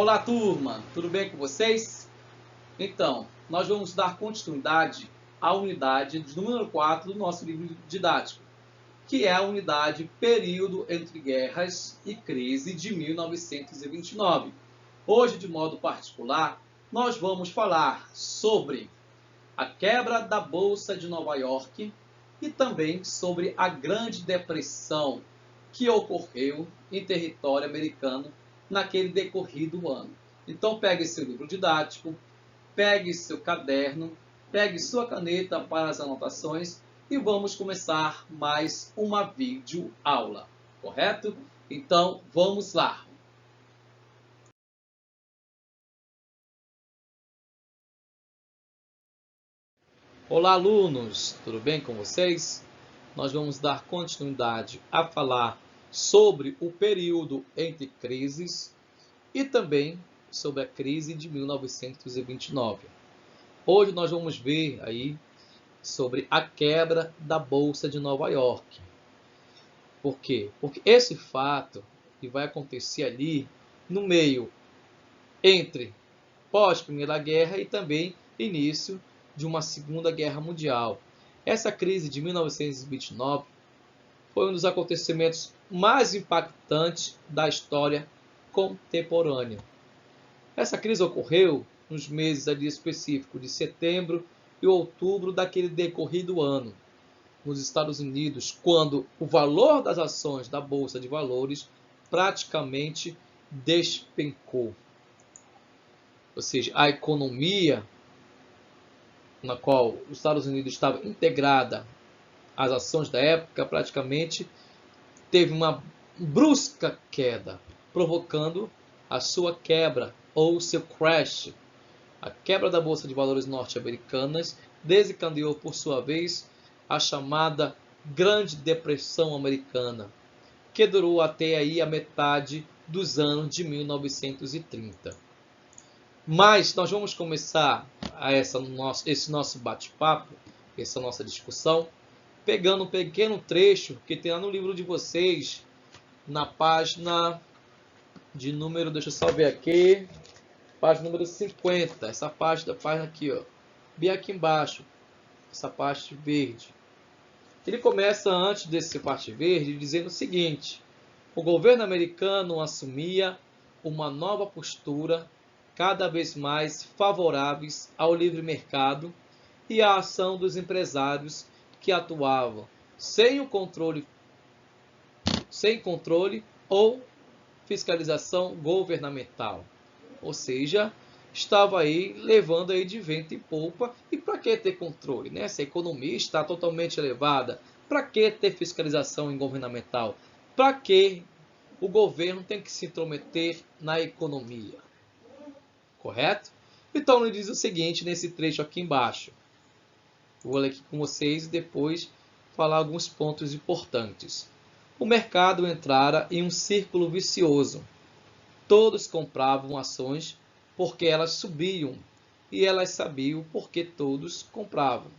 Olá, turma! Tudo bem com vocês? Então, nós vamos dar continuidade à unidade de número 4 do nosso livro didático, que é a unidade Período entre Guerras e Crise de 1929. Hoje, de modo particular, nós vamos falar sobre a quebra da Bolsa de Nova York e também sobre a Grande Depressão que ocorreu em território americano naquele decorrido ano. Então pegue seu livro didático, pegue seu caderno, pegue sua caneta para as anotações e vamos começar mais uma videoaula, correto? Então vamos lá! Olá, alunos! Tudo bem com vocês? Nós vamos dar continuidade a falar sobre o período entre crises e também sobre a crise de 1929. Hoje nós vamos ver aí sobre a quebra da Bolsa de Nova York. Por quê? Porque esse fato que vai acontecer ali no meio entre pós-Primeira Guerra e também início de uma Segunda Guerra Mundial. Essa crise de 1929 foi um dos acontecimentos mais impactantes da história contemporânea. Essa crise ocorreu nos meses ali específicos de setembro e outubro daquele decorrido ano, nos Estados Unidos, quando o valor das ações da Bolsa de Valores praticamente despencou. Ou seja, a economia na qual os Estados Unidos estava integrada às ações da época praticamente teve uma brusca queda, provocando a sua quebra ou seu crash. A quebra da Bolsa de Valores norte-americanas desencadeou, por sua vez, a chamada Grande Depressão Americana, que durou até aí a metade dos anos de 1930. Mas nós vamos começar esse nosso bate-papo, essa nossa discussão, pegando um pequeno trecho que tem lá no livro de vocês, na página de número, deixa eu só ver aqui, página número 50, essa página aqui, ó, bem aqui embaixo, essa parte verde. Ele começa antes desse parte verde dizendo o seguinte: o governo americano assumia uma nova postura cada vez mais favoráveis ao livre mercado e à ação dos empresários que atuavam sem controle ou fiscalização governamental. Ou seja, estava aí levando aí de vento em polpa. E para que ter controle, né? Se a economia está totalmente elevada, para que ter fiscalização governamental? Para que o governo tem que se intrometer na economia? Correto? Então ele diz o seguinte nesse trecho aqui embaixo. Vou ler aqui com vocês e depois falar alguns pontos importantes. O mercado entrara em um círculo vicioso. Todos compravam ações porque elas subiam e elas sabiam porque todos compravam.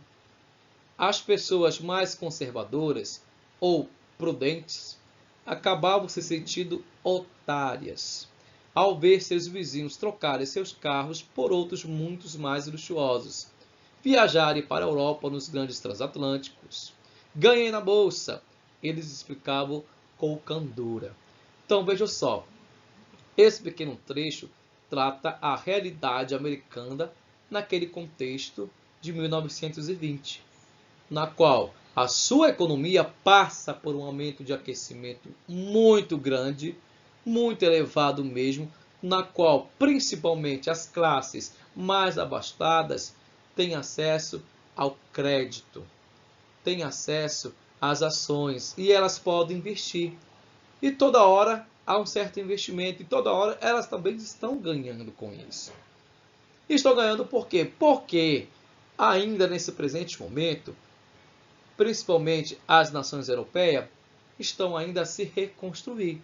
As pessoas mais conservadoras ou prudentes acabavam se sentindo otárias ao ver seus vizinhos trocarem seus carros por outros muito mais luxuosos, viajarem para a Europa nos grandes transatlânticos. Ganhei na bolsa, eles explicavam com candura. Então veja só, esse pequeno trecho trata a realidade americana naquele contexto de 1920, na qual a sua economia passa por um aumento de aquecimento muito grande, muito elevado mesmo, na qual principalmente as classes mais abastadas têm acesso ao crédito, têm acesso às ações e elas podem investir. E toda hora há um certo investimento e toda hora elas também estão ganhando com isso. E estão ganhando por quê? Porque ainda nesse presente momento, principalmente as nações europeias, estão ainda a se reconstruir.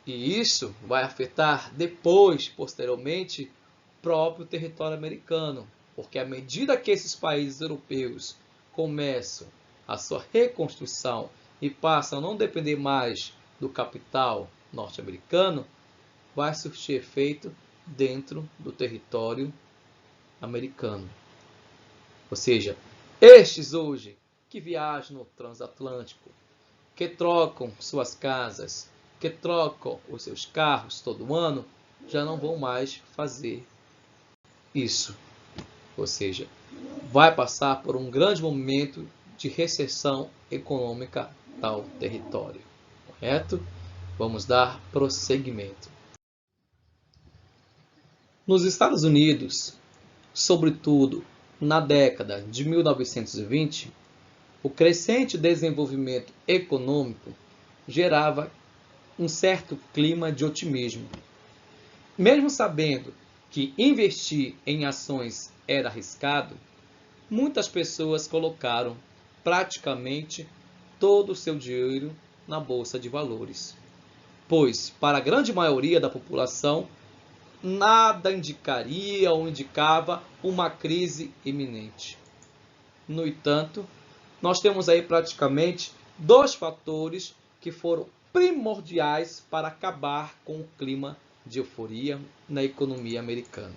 E isso vai afetar depois, posteriormente, o próprio território americano. Porque à medida que esses países europeus começam a sua reconstrução e passam a não depender mais do capital norte-americano, vai surtir efeito dentro do território americano. Ou seja, estes hoje que viajam no transatlântico, que trocam suas casas, que trocam os seus carros todo ano, já não vão mais fazer isso. Ou seja, vai passar por um grande momento de recessão econômica tal território. Correto? Vamos dar prosseguimento. Nos Estados Unidos, sobretudo na década de 1920, o crescente desenvolvimento econômico gerava um certo clima de otimismo. Mesmo sabendo que investir em ações era arriscado, muitas pessoas colocaram praticamente todo o seu dinheiro na bolsa de valores, pois para a grande maioria da população nada indicaria ou indicava uma crise iminente. No entanto, nós temos aí praticamente dois fatores que foram primordiais para acabar com o clima de euforia na economia americana.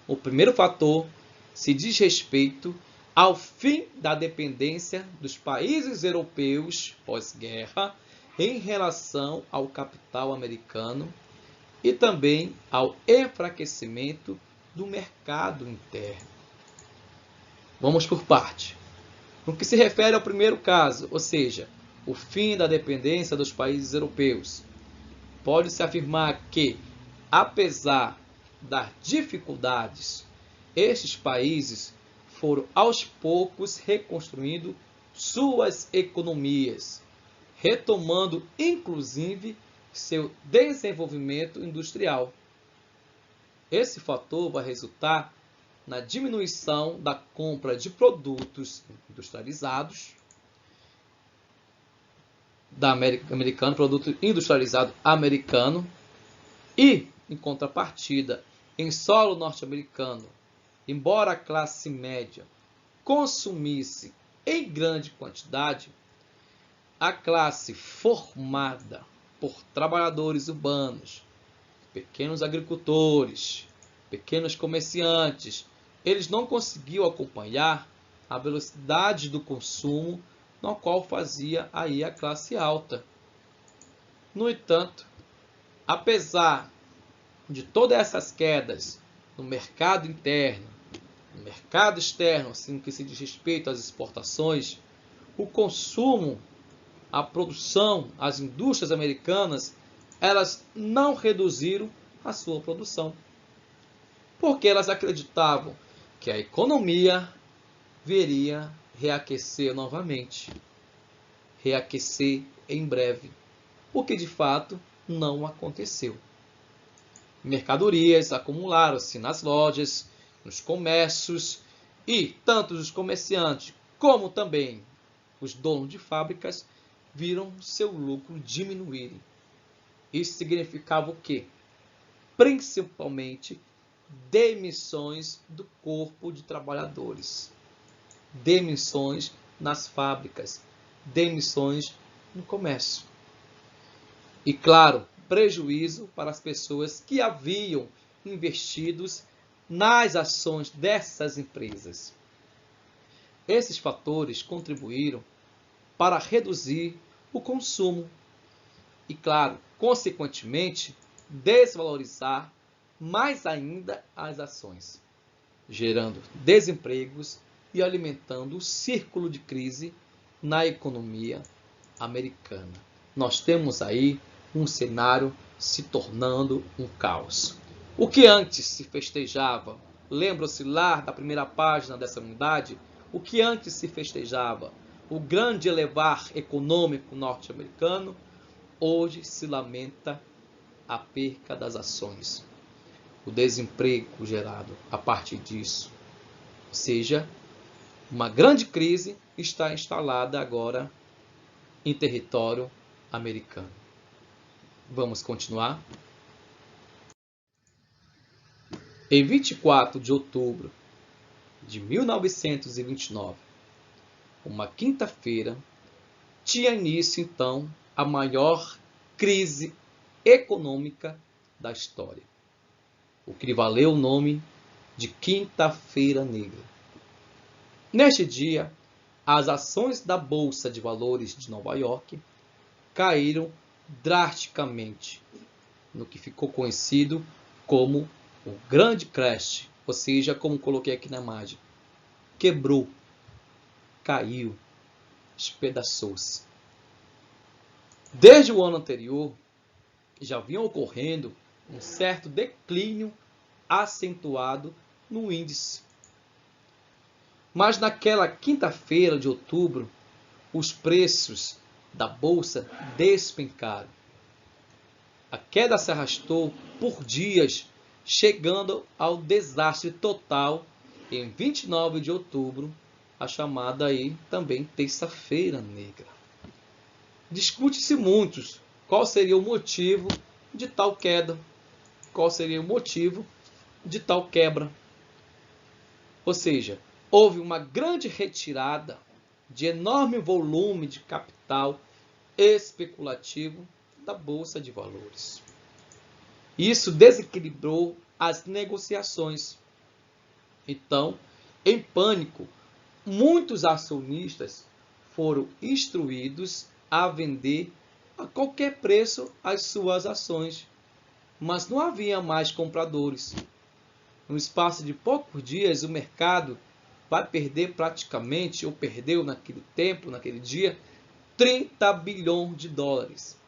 O primeiro fator se diz respeito ao fim da dependência dos países europeus pós-guerra em relação ao capital americano e também ao enfraquecimento do mercado interno. Vamos por parte. No que se refere ao primeiro caso, ou seja, o fim da dependência dos países europeus, pode-se afirmar que, apesar das dificuldades, estes países foram aos poucos reconstruindo suas economias, retomando inclusive seu desenvolvimento industrial. Esse fator vai resultar na diminuição da compra de produtos industrializados produto industrializado americano e, em contrapartida, em solo norte-americano, embora a classe média consumisse em grande quantidade, a classe formada por trabalhadores urbanos, pequenos agricultores, pequenos comerciantes, eles não conseguiam acompanhar a velocidade do consumo no qual fazia aí a classe alta. No entanto, apesar de todas essas quedas no mercado interno, no mercado externo, assim que se diz respeito às exportações, o consumo, a produção, as indústrias americanas, elas não reduziram a sua produção, porque elas acreditavam que a economia viria reaquecer novamente, reaquecer em breve, o que de fato não aconteceu. Mercadorias acumularam-se nas lojas, nos comércios e tanto os comerciantes como também os donos de fábricas viram seu lucro diminuir. Isso significava o quê? Principalmente demissões do corpo de trabalhadores, demissões nas fábricas, demissões no comércio. E claro, prejuízo para as pessoas que haviam investidos nas ações dessas empresas. Esses fatores contribuíram para reduzir o consumo e, claro, consequentemente, desvalorizar mais ainda as ações, gerando desempregos e alimentando o círculo de crise na economia americana. Nós temos aí um cenário se tornando um caos. O que antes se festejava, lembram-se lá da primeira página dessa unidade, o que antes se festejava, o grande elevar econômico norte-americano, hoje se lamenta a perca das ações, o desemprego gerado a partir disso. Ou seja, uma grande crise está instalada agora em território americano. Vamos continuar? Em 24 de outubro de 1929, uma quinta-feira, tinha início então a maior crise econômica da história, o que lhe valeu o nome de Quinta-feira Negra. Neste dia, as ações da Bolsa de Valores de Nova York caíram drasticamente, no que ficou conhecido como o Grande Crash, ou seja, como coloquei aqui na imagem, quebrou, caiu, espedaçou-se. Desde o ano anterior, já vinha ocorrendo um certo declínio acentuado no índice. Mas naquela quinta-feira de outubro, os preços da bolsa despencaram. A queda se arrastou por dias, chegando ao desastre total em 29 de outubro, a chamada aí também Terça-feira Negra. Discute-se muito qual seria o motivo de tal queda, qual seria o motivo de tal quebra. Ou seja, houve uma grande retirada de enorme volume de capital especulativo da Bolsa de Valores. Isso desequilibrou as negociações. Então, em pânico, muitos acionistas foram instruídos a vender a qualquer preço as suas ações, mas não havia mais compradores. No espaço de poucos dias, o mercado vai perder praticamente, ou perdeu naquele tempo, naquele dia, 30 bilhões de dólares,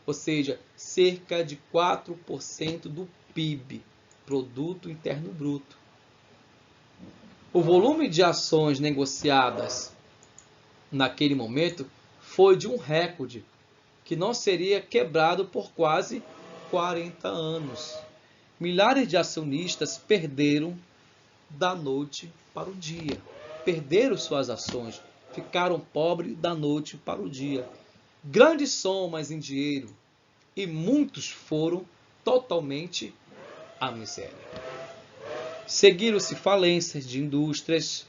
ou seja, cerca de 4% do PIB, Produto Interno Bruto. O volume de ações negociadas naquele momento foi de um recorde que não seria quebrado por quase 40 anos. Milhares de acionistas perderam da noite para o dia. Perderam suas ações, ficaram pobres da noite para o dia. Grandes somas em dinheiro e muitos foram totalmente à miséria. Seguiram-se falências de indústrias,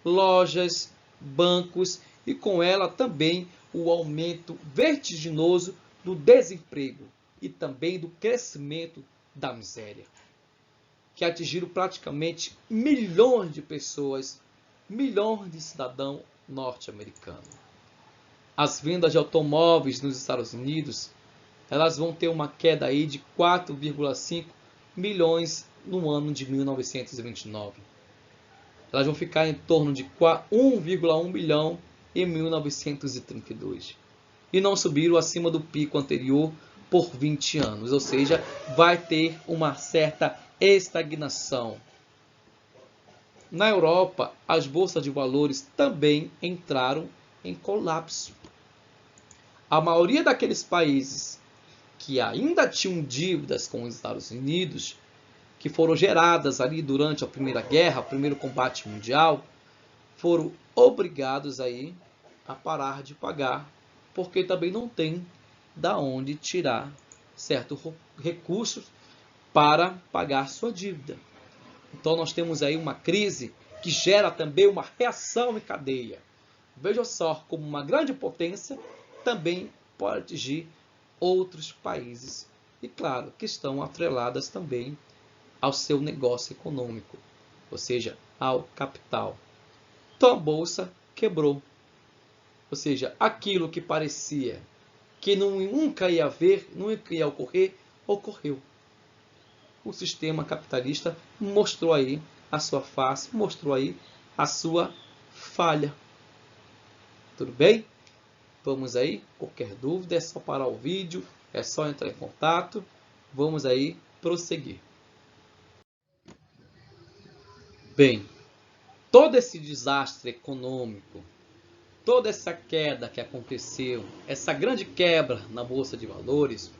lojas, bancos e com ela também o aumento vertiginoso do desemprego e também do crescimento da miséria, que atingiram praticamente milhões de pessoas, milhões de cidadãos norte-americanos. As vendas de automóveis nos Estados Unidos, elas vão ter uma queda aí de 4,5 milhões no ano de 1929. Elas vão ficar em torno de 1,1 milhão em 1932. E não subiram acima do pico anterior por 20 anos, ou seja, vai ter uma certa estagnação. Na Europa, as bolsas de valores também entraram em colapso. A maioria daqueles países que ainda tinham dívidas com os Estados Unidos, que foram geradas ali durante a Primeira Guerra, o primeiro combate mundial, foram obrigados aí a parar de pagar, porque também não tem da onde tirar certos recursos para pagar sua dívida. Então nós temos aí uma crise que gera também uma reação em cadeia. Veja só como uma grande potência também pode atingir outros países. E claro, que estão atreladas também ao seu negócio econômico, ou seja, ao capital. Então a bolsa quebrou. Ou seja, aquilo que parecia que nunca ia haver, nunca ia ocorrer, ocorreu. O sistema capitalista mostrou aí a sua face, mostrou aí a sua falha. Tudo bem? Vamos aí, qualquer dúvida é só parar o vídeo, é só entrar em contato. Vamos aí prosseguir. Bem, todo esse desastre econômico, toda essa queda que aconteceu, essa grande quebra na Bolsa de Valores,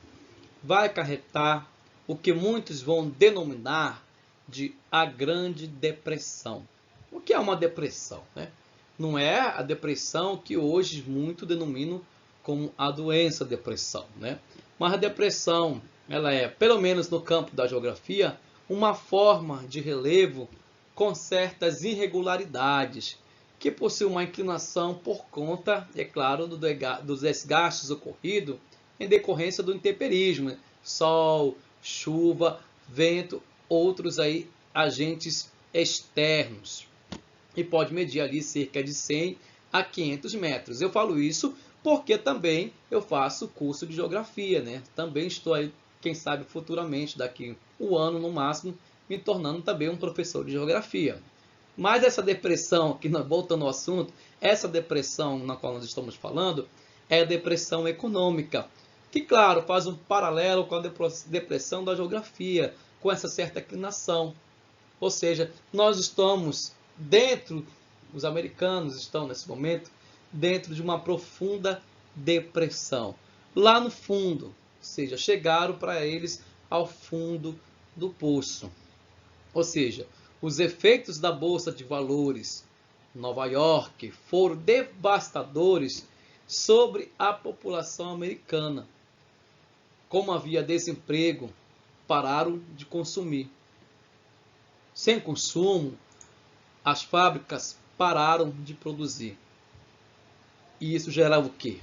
vai acarretar o que muitos vão denominar de a Grande Depressão. O que é uma depressão, né? Não é a depressão que hoje muitos denominam como a doença depressão, né? Mas a depressão, ela é, pelo menos no campo da geografia, uma forma de relevo com certas irregularidades, que possui uma inclinação por conta, é claro, dos desgastes ocorridos em decorrência do intemperismo, sol, chuva, vento, outros aí agentes externos. E pode medir ali cerca de 100 a 500 metros. Eu falo isso porque também eu faço curso de geografia, né? Também estou aí, quem sabe futuramente, daqui um ano no máximo, me tornando também um professor de geografia. Mas essa depressão, aqui voltando ao assunto, essa depressão na qual nós estamos falando é a depressão econômica, que, claro, faz um paralelo com a depressão da geografia, com essa certa inclinação. Ou seja, nós estamos dentro, os americanos estão nesse momento, dentro de uma profunda depressão. Lá no fundo, ou seja, chegaram para eles ao fundo do poço. Ou seja, os efeitos da Bolsa de Valores Nova York foram devastadores sobre a população americana. Como havia desemprego, pararam de consumir. Sem consumo, as fábricas pararam de produzir. E isso gerava o quê?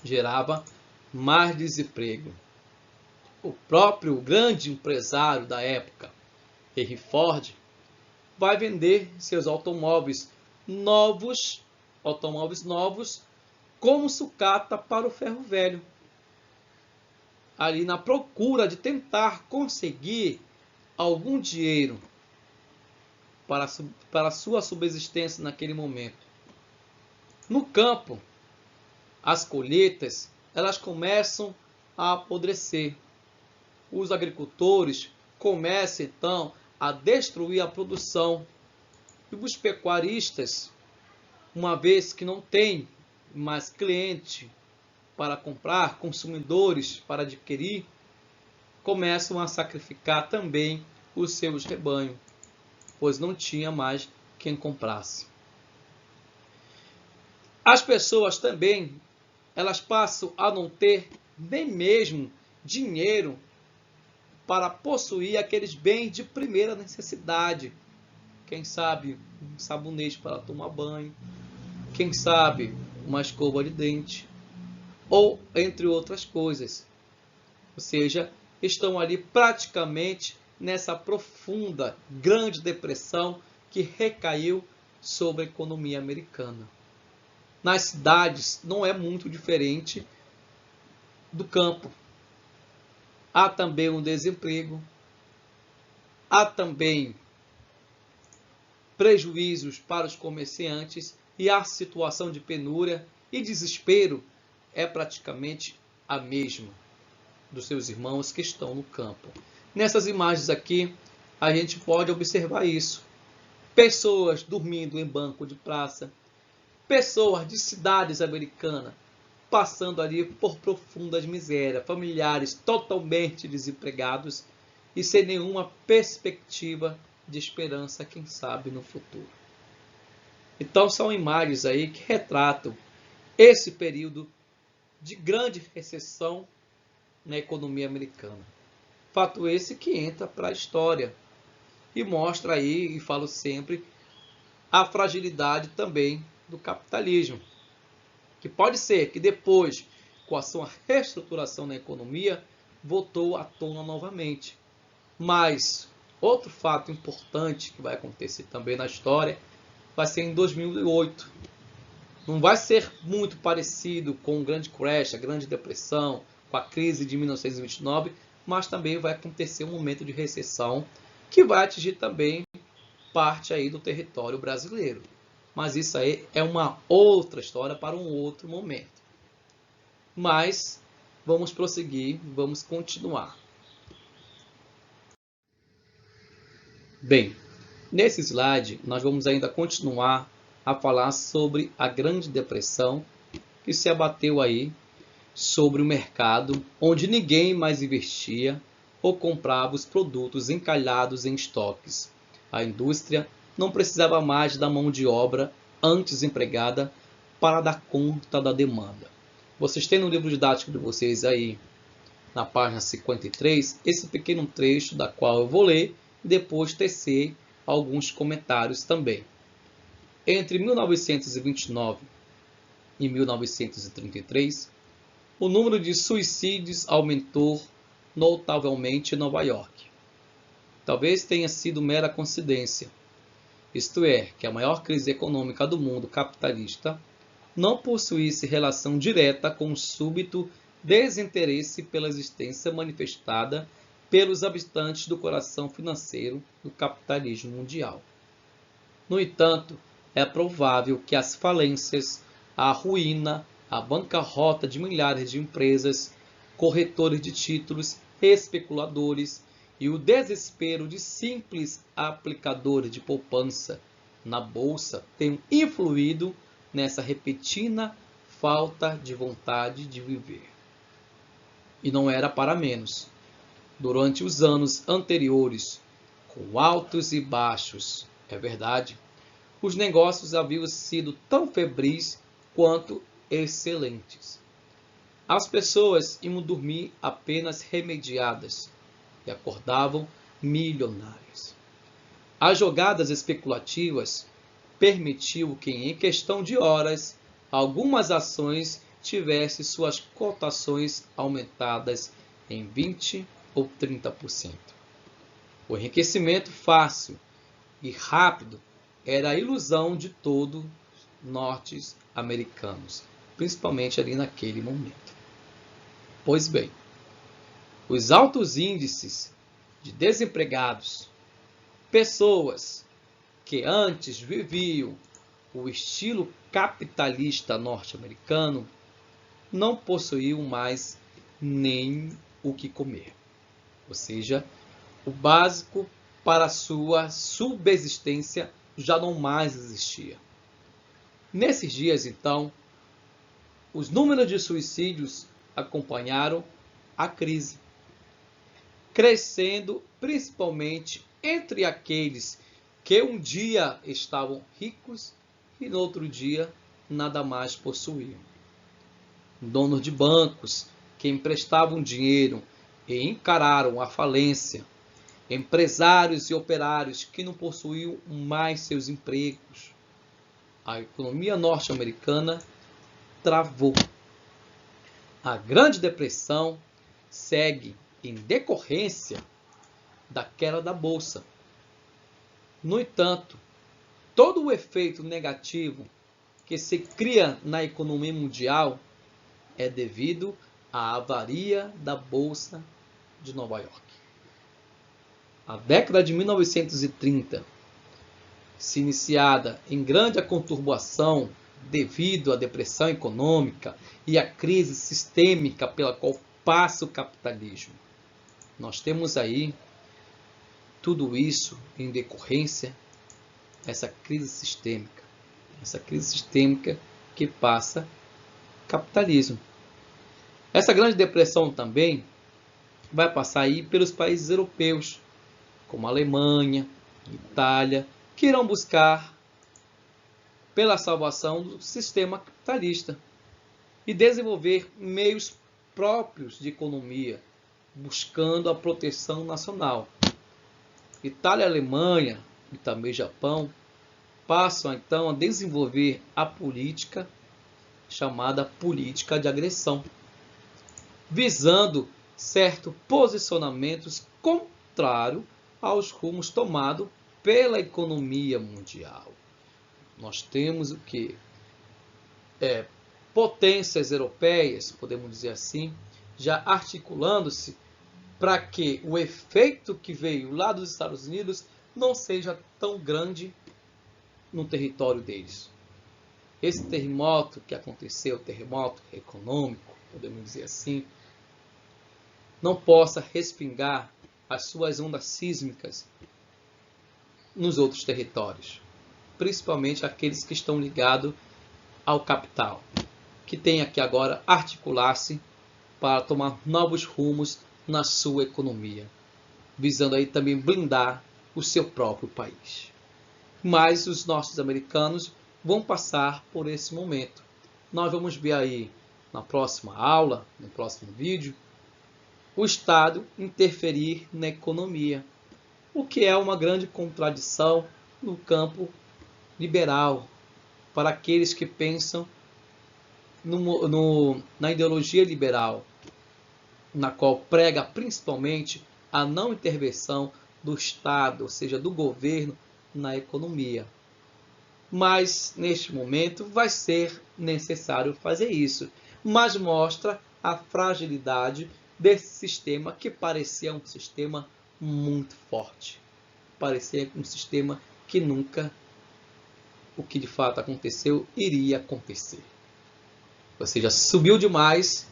Gerava mais desemprego. O próprio grande empresário da época, Henry Ford, vai vender seus automóveis novos como sucata para o ferro velho. Ali na procura de tentar conseguir algum dinheiro para a sua subsistência naquele momento. No campo, as colheitas elas começam a apodrecer. Os agricultores começam então a destruir a produção. E os pecuaristas, uma vez que não tem mais cliente para comprar, consumidores para adquirir, começam a sacrificar também os seus rebanhos, pois não tinha mais quem comprasse. As pessoas também, elas passam a não ter nem mesmo dinheiro para possuir aqueles bens de primeira necessidade. Quem sabe um sabonete para tomar banho, quem sabe uma escova de dente, ou entre outras coisas. Ou seja, estão ali praticamente nessa profunda, grande depressão que recaiu sobre a economia americana. Nas cidades não é muito diferente do campo. Há também um desemprego, há também prejuízos para os comerciantes e a situação de penúria e desespero é praticamente a mesma dos seus irmãos que estão no campo. Nessas imagens aqui, a gente pode observar isso. Pessoas dormindo em banco de praça, pessoas de cidades americanas passando ali por profundas misérias, familiares totalmente desempregados e sem nenhuma perspectiva de esperança, quem sabe, no futuro. Então são imagens aí que retratam esse período de grande recessão na economia americana. Fato esse que entra para a história e mostra aí, e falo sempre, a fragilidade também do capitalismo, que pode ser que depois, com a sua reestruturação na economia, voltou à tona novamente. Mas outro fato importante que vai acontecer também na história vai ser em 2008. Não vai ser muito parecido com o grande crash, a grande depressão, com a crise de 1929, mas também vai acontecer um momento de recessão que vai atingir também parte aí do território brasileiro. Mas isso aí é uma outra história para um outro momento. Mas vamos prosseguir, vamos continuar. Bem, nesse slide nós vamos ainda continuar a falar sobre a Grande Depressão que se abateu aí sobre o mercado, onde ninguém mais investia ou comprava os produtos encalhados em estoques. A indústria não precisava mais da mão de obra antes empregada para dar conta da demanda. Vocês têm no livro didático de vocês aí, na página 53, esse pequeno trecho da qual eu vou ler e depois tecer alguns comentários também. Entre 1929 e 1933, o número de suicídios aumentou notavelmente em Nova York. Talvez tenha sido mera coincidência, isto é, que a maior crise econômica do mundo capitalista não possuísse relação direta com o súbito desinteresse pela existência manifestada pelos habitantes do coração financeiro do capitalismo mundial. No entanto, é provável que as falências, a ruína, a bancarrota de milhares de empresas, corretores de títulos, especuladores e o desespero de simples aplicadores de poupança na bolsa tenham influído nessa repentina falta de vontade de viver. E não era para menos. Durante os anos anteriores, com altos e baixos, é verdade, os negócios haviam sido tão febris quanto excelentes. As pessoas iam dormir apenas remediadas e acordavam milionárias. As jogadas especulativas permitiu que, em questão de horas, algumas ações tivessem suas cotações aumentadas em 20% ou 30%. O enriquecimento fácil e rápido era a ilusão de todos os norte-americanos, principalmente ali naquele momento. Pois bem, os altos índices de desempregados, pessoas que antes viviam o estilo capitalista norte-americano, não possuíam mais nem o que comer. Ou seja, o básico para a sua subsistência já não mais existia. Nesses dias, então, os números de suicídios acompanharam a crise, crescendo principalmente entre aqueles que um dia estavam ricos e no outro dia nada mais possuíam. Donos de bancos que emprestavam dinheiro e encararam a falência, empresários e operários que não possuíam mais seus empregos. A economia norte-americana travou. A Grande Depressão segue em decorrência da queda da bolsa. No entanto, todo o efeito negativo que se cria na economia mundial é devido à avaria da Bolsa de Nova York. A década de 1930, se iniciada em grande conturbação devido à depressão econômica e à crise sistêmica pela qual passa o capitalismo. Nós temos aí tudo isso em decorrência dessa crise sistêmica. Essa crise sistêmica que passa o capitalismo. Essa grande depressão também vai passar aí pelos países europeus, como a Alemanha, Itália, que irão buscar pela salvação do sistema capitalista e desenvolver meios próprios de economia, buscando a proteção nacional. Itália, Alemanha e também Japão passam então a desenvolver a política chamada política de agressão, visando certos posicionamentos contrários aos rumos tomados pela economia mundial. Nós temos o que? Potências europeias, podemos dizer assim, já articulando-se para que o efeito que veio lá dos Estados Unidos não seja tão grande no território deles. Esse terremoto que aconteceu, terremoto econômico, podemos dizer assim, não possa respingar as suas ondas sísmicas nos outros territórios, principalmente aqueles que estão ligados ao capital, que tem que agora articular-se para tomar novos rumos na sua economia, visando aí também blindar o seu próprio país. Mas os nossos americanos vão passar por esse momento. Nós vamos ver aí na próxima aula, no próximo vídeo, o Estado interferir na economia, o que é uma grande contradição no campo liberal, para aqueles que pensam na ideologia liberal. na qual prega principalmente a não intervenção do Estado, ou seja, do governo, na economia. Mas, neste momento, vai ser necessário fazer isso. Mas mostra a fragilidade desse sistema, que parecia um sistema muito forte. Parecia um sistema que nunca, o que de fato aconteceu, iria acontecer. Ou seja, subiu demais,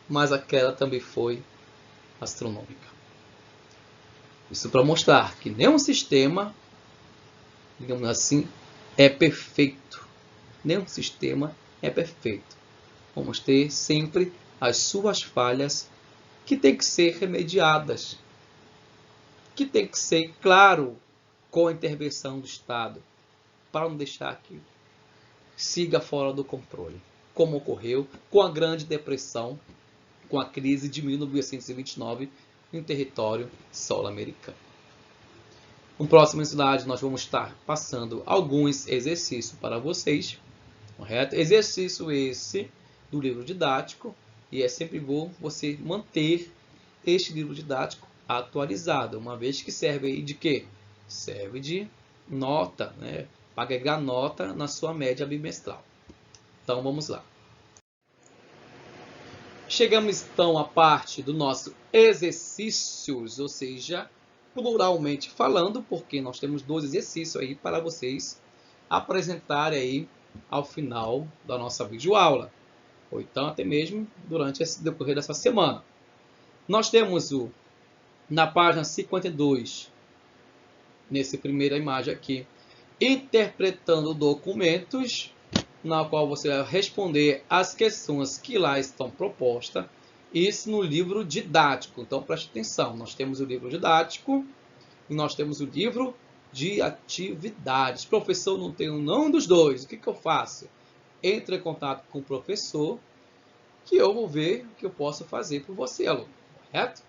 mas a queda também foi astronômica. Isso para mostrar que nenhum sistema, digamos assim, é perfeito. Nenhum sistema é perfeito. Vamos ter sempre as suas falhas que têm que ser remediadas, que tem que ser, claro, com a intervenção do Estado, para não deixar que siga fora do controle, como ocorreu com a Grande Depressão, com a crise de 1929 no território sul-americano. No próximo slide nós vamos estar passando alguns exercícios para vocês, correto? Exercício esse do livro didático, e é sempre bom você manter este livro didático atualizado, uma vez que serve aí de quê? Serve de nota, né? Para agregar nota na sua média bimestral. Então vamos lá. Chegamos então à parte do nosso exercícios, ou seja, pluralmente falando, porque nós temos 2 exercícios aí para vocês apresentarem aí ao final da nossa videoaula, ou então até mesmo durante esse decorrer dessa semana. Nós temos na página 52, nessa primeira imagem aqui, interpretando documentos, na qual você vai responder as questões que lá estão propostas, isso no livro didático. Então preste atenção, nós temos o livro didático e nós temos o livro de atividades. Professor, não tenho nenhum dos dois, o que eu faço? Entre em contato com o professor, que eu vou ver o que eu posso fazer por você, aluno, correto?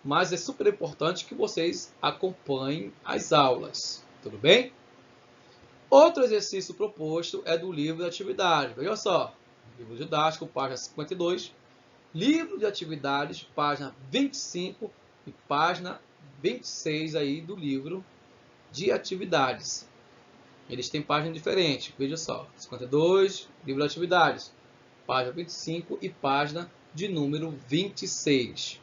Mas é super importante que vocês acompanhem as aulas, tudo bem? Outro exercício proposto é do livro de atividades. Veja só, livro didático, página 52, livro de atividades, página 25 e página 26 aí do livro de atividades. Eles têm página diferente, veja só, 52, livro de atividades, página 25 e página de número 26.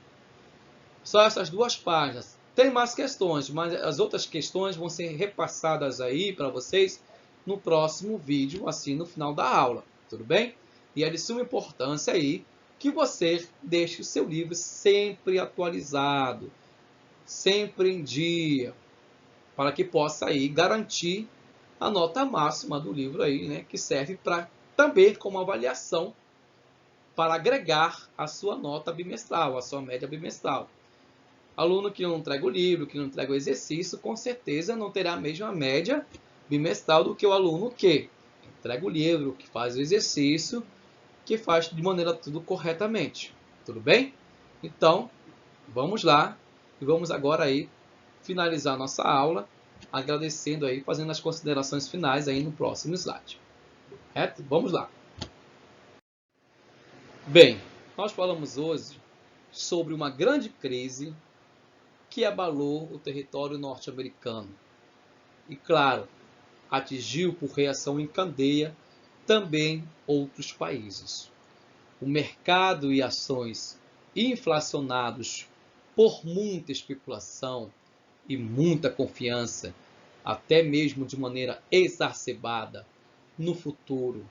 Só essas 2 páginas. Tem mais questões, mas as outras questões vão ser repassadas aí para vocês no próximo vídeo, assim no final da aula, tudo bem? E é de suma importância aí que você deixe o seu livro sempre atualizado, sempre em dia, para que possa aí garantir a nota máxima do livro aí, né, que serve para também como avaliação para agregar a sua nota bimestral, a sua média bimestral. Aluno que não entrega o livro, que não entrega o exercício, com certeza não terá a mesma média bimestral do que o aluno que entrega o livro, que faz o exercício, que faz de maneira tudo corretamente. Tudo bem? Então, vamos lá e vamos agora aí finalizar nossa aula, agradecendo aí, fazendo as considerações finais aí no próximo slide. Correto? Vamos lá. Bem, nós falamos hoje sobre uma grande crise que abalou o território norte-americano. E, claro, atingiu por reação em cadeia também outros países. O mercado e ações inflacionados por muita especulação e muita confiança, até mesmo de maneira exacerbada, no futuro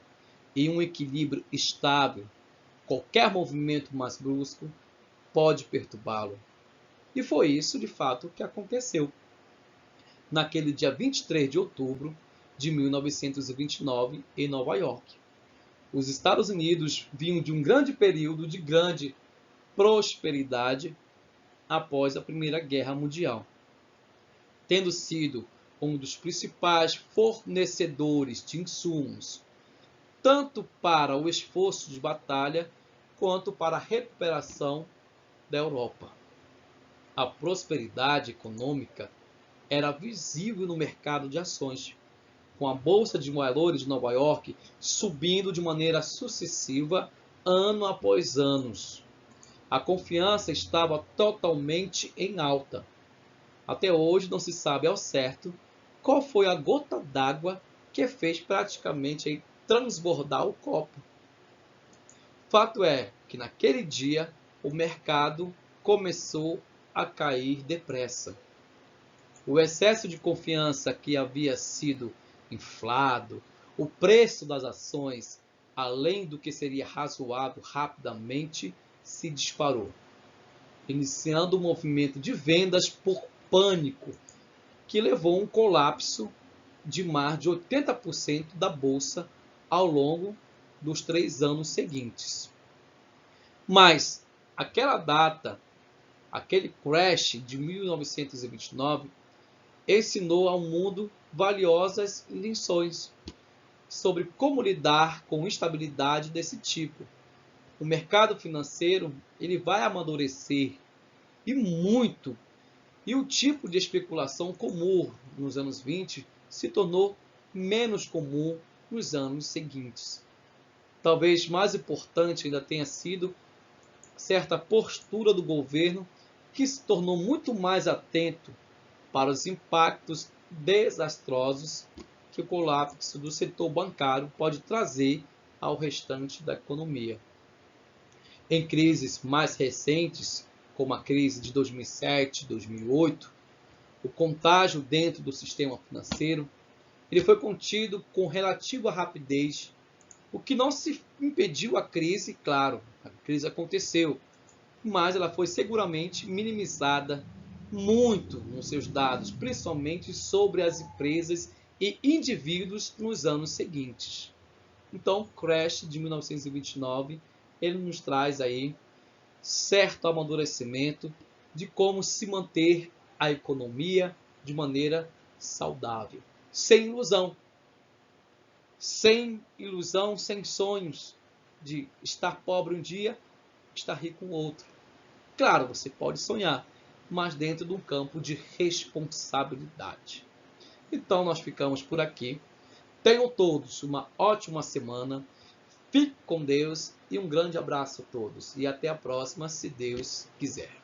e um equilíbrio estável, qualquer movimento mais brusco pode perturbá-lo. E foi isso, de fato, que aconteceu. Naquele dia 23 de outubro de 1929, em Nova York. Os Estados Unidos vinham de um grande período de grande prosperidade após a Primeira Guerra Mundial, tendo sido um dos principais fornecedores de insumos, tanto para o esforço de batalha quanto para a recuperação da Europa. A prosperidade econômica era visível no mercado de ações, com a Bolsa de Valores de Nova York subindo de maneira sucessiva ano após ano. A confiança estava totalmente em alta. Até hoje não se sabe ao certo qual foi a gota d'água que fez praticamente transbordar o copo. Fato é que naquele dia o mercado começou a cair depressa. O excesso de confiança que havia sido inflado, o preço das ações, além do que seria razoável, rapidamente se disparou, iniciando um movimento de vendas por pânico, que levou a um colapso de mais de 80% da bolsa ao longo dos 3 anos seguintes. Mas aquela data, aquele crash de 1929, ensinou ao mundo valiosas lições sobre como lidar com instabilidade desse tipo. O mercado financeiro ele vai amadurecer e muito, e o tipo de especulação comum nos anos 20 se tornou menos comum nos anos seguintes. Talvez mais importante ainda tenha sido certa postura do governo, que se tornou muito mais atento para os impactos desastrosos que o colapso do setor bancário pode trazer ao restante da economia. Em crises mais recentes, como a crise de 2007 e 2008, o contágio dentro do sistema financeiro ele foi contido com relativa rapidez, o que não se impediu a crise, claro, a crise aconteceu, mas ela foi seguramente minimizada muito nos seus dados, principalmente sobre as empresas e indivíduos nos anos seguintes. Então, o crash de 1929, ele nos traz aí certo amadurecimento de como se manter a economia de maneira saudável, sem ilusão, sem sonhos de estar pobre um dia, estar rico um outro. Claro, você pode sonhar, mas dentro de um campo de responsabilidade. Então, nós ficamos por aqui. Tenham todos uma ótima semana. Fique com Deus e um grande abraço a todos. E até a próxima, se Deus quiser.